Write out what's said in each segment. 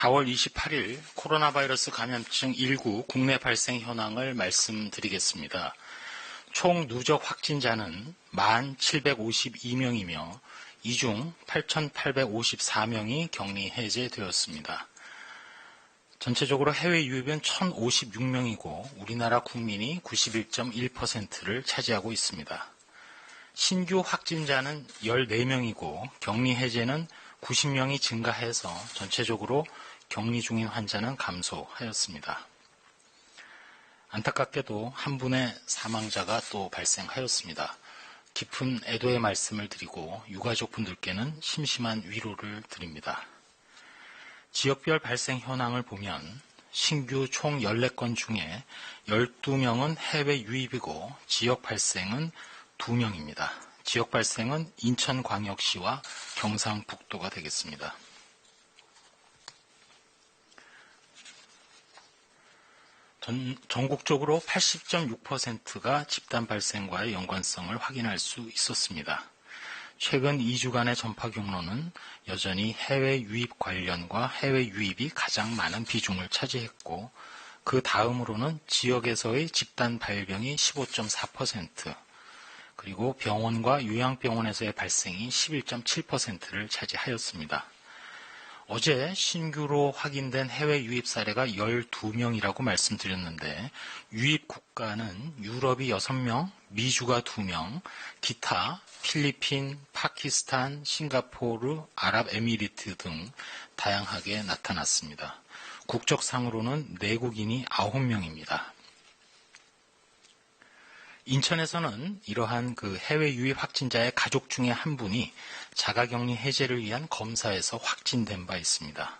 4월 28일 코로나 바이러스 감염증 19 국내 발생 현황을 말씀드리겠습니다. 총 누적 확진자는 1,752명이며 이 중 8,854명이 격리 해제되었습니다. 전체적으로 해외 유입은 1,056명이고 우리나라 국민이 91.1%를 차지하고 있습니다. 신규 확진자는 14명이고 격리 해제는 90명이 증가해서 전체적으로 격리 중인 환자는 감소하였습니다. 안타깝게도 한 분의 사망자가 또 발생하였습니다. 깊은 애도의 말씀을 드리고 유가족분들께는 심심한 위로를 드립니다. 지역별 발생 현황을 보면 신규 총 14건 중에 12명은 해외 유입이고 지역 발생은 2명입니다. 지역 발생은 인천광역시와 경상북도가 되겠습니다. 전국적으로 80.6%가 집단 발생과의 연관성을 확인할 수 있었습니다. 최근 2주간의 전파 경로는 여전히 해외 유입 관련과 해외 유입이 가장 많은 비중을 차지했고 그 다음으로는 지역에서의 집단 발병이 15.4%, 그리고 병원과 요양병원에서의 발생이 11.7%를 차지하였습니다. 어제 신규로 확인된 해외 유입 사례가 12명이라고 말씀드렸는데 유입 국가는 유럽이 6명, 미주가 2명, 기타 필리핀, 파키스탄, 싱가포르, 아랍에미리트 등 다양하게 나타났습니다. 국적상으로는 내국인이 9명입니다. 인천에서는 이러한 해외 유입 확진자의 가족 중에 한 분이 자가격리 해제를 위한 검사에서 확진된 바 있습니다.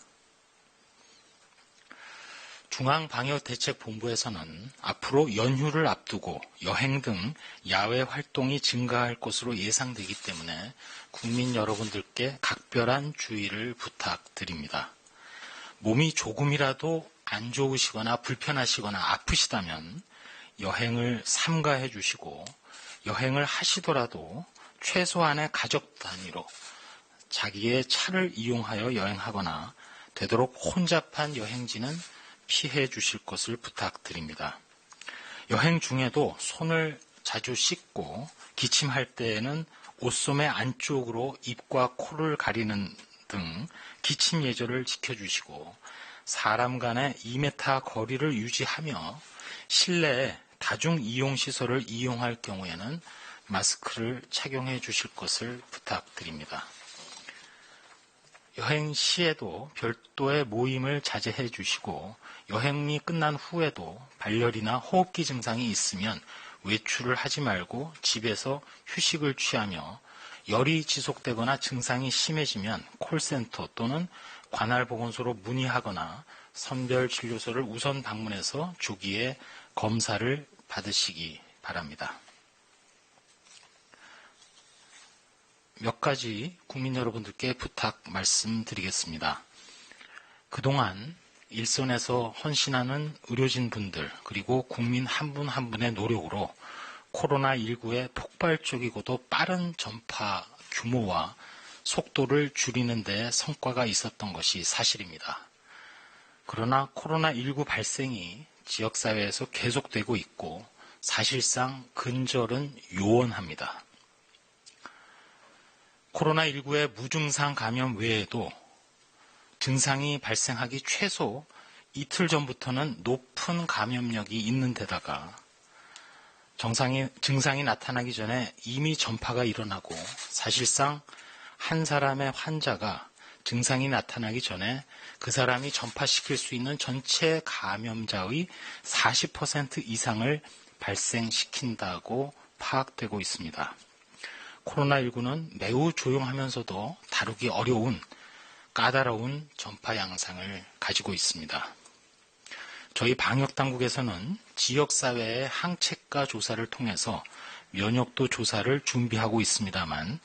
중앙방역대책본부에서는 앞으로 연휴를 앞두고 여행 등 야외 활동이 증가할 것으로 예상되기 때문에 국민 여러분들께 각별한 주의를 부탁드립니다. 몸이 조금이라도 안 좋으시거나 불편하시거나 아프시다면 여행을 삼가해 주시고 여행을 하시더라도 최소한의 가족 단위로 자기의 차를 이용하여 여행하거나 되도록 혼잡한 여행지는 피해 주실 것을 부탁드립니다. 여행 중에도 손을 자주 씻고 기침할 때에는 옷소매 안쪽으로 입과 코를 가리는 등 기침 예절을 지켜주시고 사람 간의 2m 거리를 유지하며 실내에 다중이용시설을 이용할 경우에는 마스크를 착용해 주실 것을 부탁드립니다. 여행 시에도 별도의 모임을 자제해 주시고 여행이 끝난 후에도 발열이나 호흡기 증상이 있으면 외출을 하지 말고 집에서 휴식을 취하며 열이 지속되거나 증상이 심해지면 콜센터 또는 관할보건소로 문의하거나 선별진료소를 우선 방문해서 조기에 검사를 받으시기 바랍니다. 몇 가지 국민 여러분들께 부탁 말씀드리겠습니다. 그동안 일선에서 헌신하는 의료진분들 그리고 국민 한 분 한 분의 노력으로 코로나19의 폭발적이고도 빠른 전파 규모와 속도를 줄이는 데 성과가 있었던 것이 사실입니다. 그러나 코로나19 발생이 지역사회에서 계속되고 있고 사실상 근절은 요원합니다. 코로나19의 무증상 감염 외에도 증상이 발생하기 최소 이틀 전부터는 높은 감염력이 있는 데다가 증상이 나타나기 전에 이미 전파가 일어나고 사실상 한 사람의 환자가 증상이 나타나기 전에 그 사람이 전파시킬 수 있는 전체 감염자의 40% 이상을 발생시킨다고 파악되고 있습니다. 코로나19는 매우 조용하면서도 다루기 어려운 까다로운 전파 양상을 가지고 있습니다. 저희 방역당국에서는 지역사회의 항체가 조사를 통해서 면역도 조사를 준비하고 있습니다만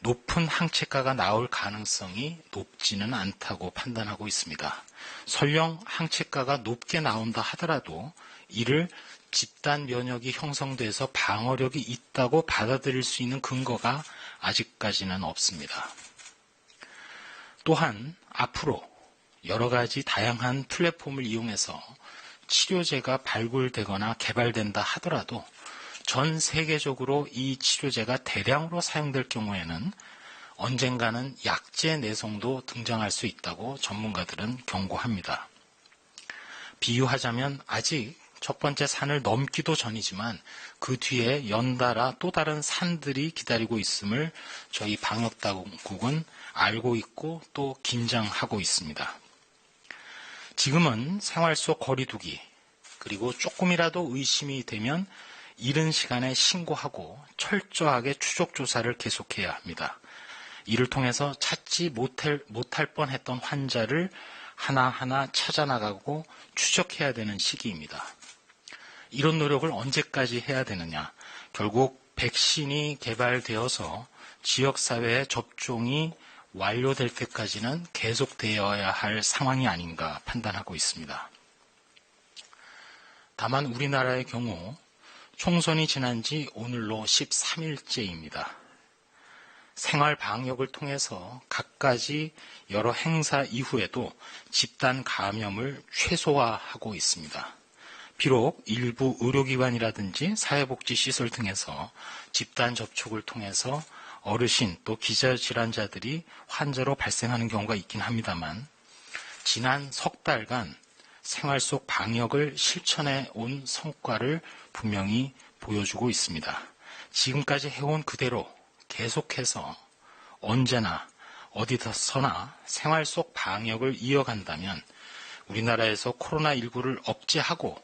높은 항체가가 나올 가능성이 높지는 않다고 판단하고 있습니다. 설령 항체가가 높게 나온다 하더라도 이를 집단 면역이 형성돼서 방어력이 있다고 받아들일 수 있는 근거가 아직까지는 없습니다. 또한 앞으로 여러 가지 다양한 플랫폼을 이용해서 치료제가 발굴되거나 개발된다 하더라도 전 세계적으로 이 치료제가 대량으로 사용될 경우에는 언젠가는 약제 내성도 등장할 수 있다고 전문가들은 경고합니다. 비유하자면 아직 첫 번째 산을 넘기도 전이지만 그 뒤에 연달아 또 다른 산들이 기다리고 있음을 저희 방역당국은 알고 있고 또 긴장하고 있습니다. 지금은 생활 속 거리두기, 그리고 조금이라도 의심이 되면 이른 시간에 신고하고 철저하게 추적 조사를 계속해야 합니다. 이를 통해서 찾지 못할 뻔했던 환자를 하나하나 찾아나가고 추적해야 되는 시기입니다. 이런 노력을 언제까지 해야 되느냐? 결국 백신이 개발되어서 지역사회의 접종이 완료될 때까지는 계속되어야 할 상황이 아닌가 판단하고 있습니다. 다만 우리나라의 경우 총선이 지난 지 오늘로 13일째입니다. 생활 방역을 통해서 갖가지 여러 행사 이후에도 집단 감염을 최소화하고 있습니다. 비록 일부 의료기관이라든지 사회복지시설 등에서 집단 접촉을 통해서 어르신 또 기저질환자들이 환자로 발생하는 경우가 있긴 합니다만 지난 석 달간 생활 속 방역을 실천해 온 성과를 분명히 보여주고 있습니다. 지금까지 해온 그대로 계속해서 언제나 어디서나 생활 속 방역을 이어간다면 우리나라에서 코로나19를 억제하고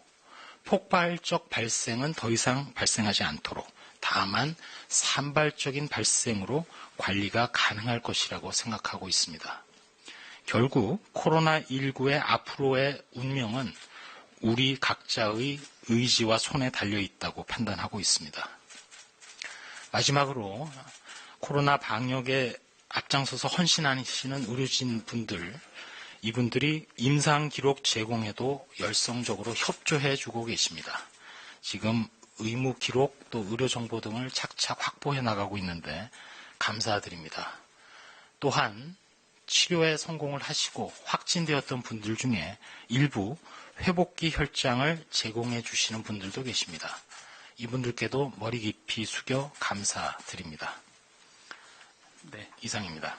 폭발적 발생은 더 이상 발생하지 않도록 다만 산발적인 발생으로 관리가 가능할 것이라고 생각하고 있습니다. 결국 코로나19의 앞으로의 운명은 우리 각자의 의지와 손에 달려 있다고 판단하고 있습니다. 마지막으로 코로나 방역에 앞장서서 헌신하시는 의료진 분들, 이분들이 임상 기록 제공에도 열성적으로 협조해 주고 계십니다. 지금 의무 기록 또 의료 정보 등을 착착 확보해 나가고 있는데 감사드립니다. 또한 치료에 성공을 하시고 확진되었던 분들 중에 일부 회복기 혈장을 제공해 주시는 분들도 계십니다. 이분들께도 머리 깊이 숙여 감사드립니다. 네, 이상입니다.